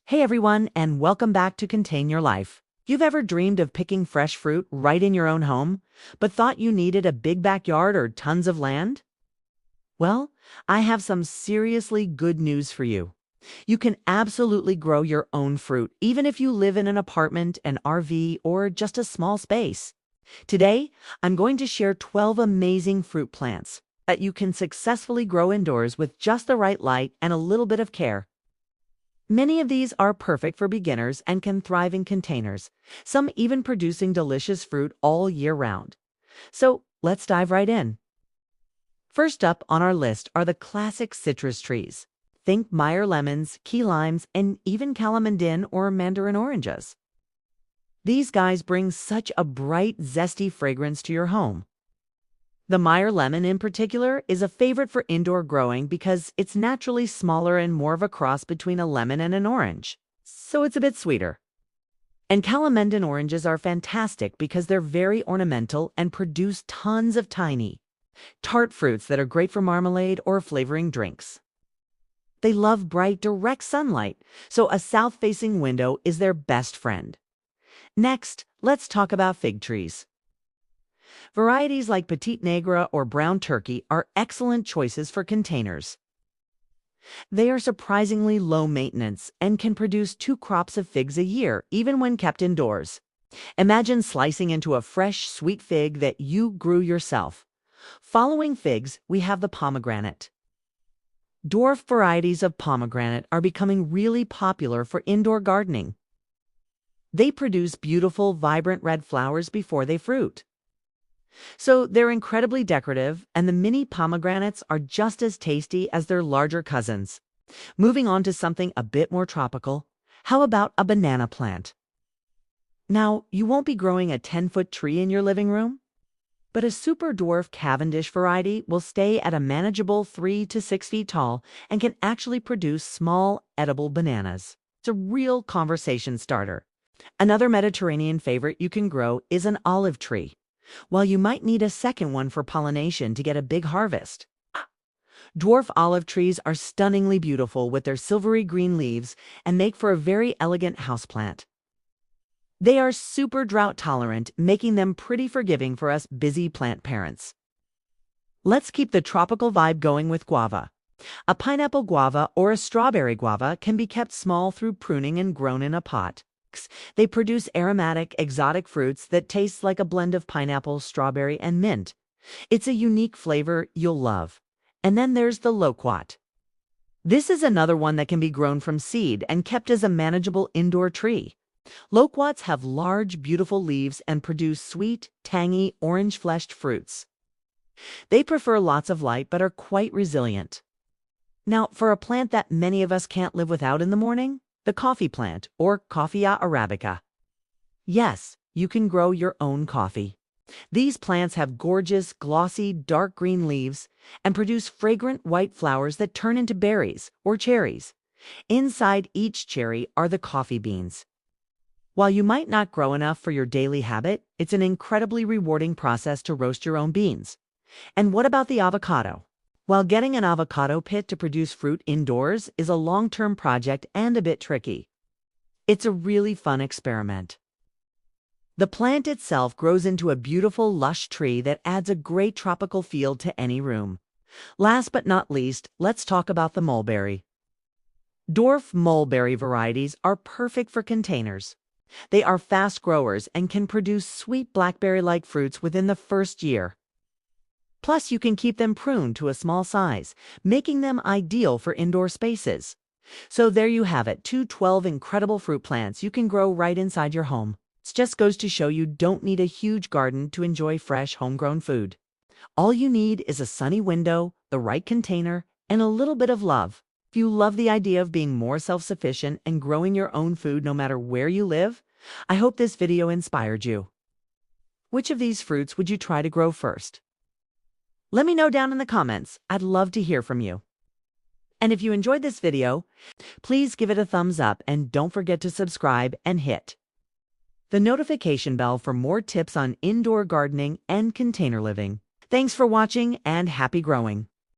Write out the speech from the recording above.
Hey everyone, and welcome back to Contain Your Life. You've ever dreamed of picking fresh fruit right in your own home, but thought you needed a big backyard or tons of land? Well, I have some seriously good news for you. You can absolutely grow your own fruit, even if you live in an apartment, an RV, or just a small space. Today, I'm going to share 12 amazing fruit plants that you can successfully grow indoors with just the right light and a little bit of care. Many of these are perfect for beginners and can thrive in containers, some even producing delicious fruit all year round. So let's dive right in. First up on our list are the classic citrus trees. Think Meyer lemons, key limes, and even Calamondin or Mandarin oranges. These guys bring such a bright, zesty fragrance to your home. The Meyer lemon in particular is a favorite for indoor growing because it's naturally smaller and more of a cross between a lemon and an orange, so it's a bit sweeter. And Calamondin oranges are fantastic because they're very ornamental and produce tons of tiny, tart fruits that are great for marmalade or flavoring drinks. They love bright, direct sunlight, so a south-facing window is their best friend. Next, let's talk about fig trees. Varieties like Petite, Negra, or brown turkey are excellent choices for containers. They are surprisingly low maintenance and can produce 2 crops of figs a year, even when kept indoors. Imagine slicing into a fresh, sweet fig that you grew yourself. Following figs, we have the pomegranate. Dwarf varieties of pomegranate are becoming really popular for indoor gardening. They produce beautiful, vibrant red flowers before they fruit. So they're incredibly decorative, and the mini pomegranates are just as tasty as their larger cousins. Moving on to something a bit more tropical, how about a banana plant? Now, you won't be growing a 10-foot tree in your living room, but a super dwarf Cavendish variety will stay at a manageable 3 to 6 feet tall and can actually produce small, edible bananas. It's a real conversation starter. Another Mediterranean favorite you can grow is an olive tree. While you might need a second one for pollination to get a big harvest. Dwarf olive trees are stunningly beautiful with their silvery green leaves and make for a very elegant houseplant. They are super drought tolerant, making them pretty forgiving for us busy plant parents. Let's keep the tropical vibe going with guava. A pineapple guava or a strawberry guava can be kept small through pruning and grown in a pot. They produce aromatic, exotic fruits that taste like a blend of pineapple, strawberry, and mint. It's a unique flavor you'll love. And then there's the Loquat. This is another one that can be grown from seed and kept as a manageable indoor tree. Loquats have large, beautiful leaves and produce sweet, tangy, orange-fleshed fruits. They prefer lots of light but are quite resilient. Now, for a plant that many of us can't live without in the morning, the coffee plant, or Coffea arabica. Yes, you can grow your own coffee. These plants have gorgeous, glossy, dark green leaves and produce fragrant white flowers that turn into berries or cherries. Inside each cherry are the coffee beans. While you might not grow enough for your daily habit, it's an incredibly rewarding process to roast your own beans. And what about the avocado? While getting an avocado pit to produce fruit indoors is a long-term project and a bit tricky, it's a really fun experiment. The plant itself grows into a beautiful, lush tree that adds a great tropical feel to any room. Last but not least, let's talk about the mulberry. Dwarf mulberry varieties are perfect for containers. They are fast growers and can produce sweet blackberry-like fruits within the first year. Plus, you can keep them pruned to a small size, making them ideal for indoor spaces. So there you have it, 12 incredible fruit plants you can grow right inside your home. It just goes to show you don't need a huge garden to enjoy fresh, homegrown food. All you need is a sunny window, the right container, and a little bit of love. If you love the idea of being more self-sufficient and growing your own food no matter where you live, I hope this video inspired you. Which of these fruits would you try to grow first? Let me know down in the comments. I'd love to hear from you. And if you enjoyed this video, please give it a thumbs up and don't forget to subscribe and hit the notification bell for more tips on indoor gardening and container living. Thanks for watching and happy growing.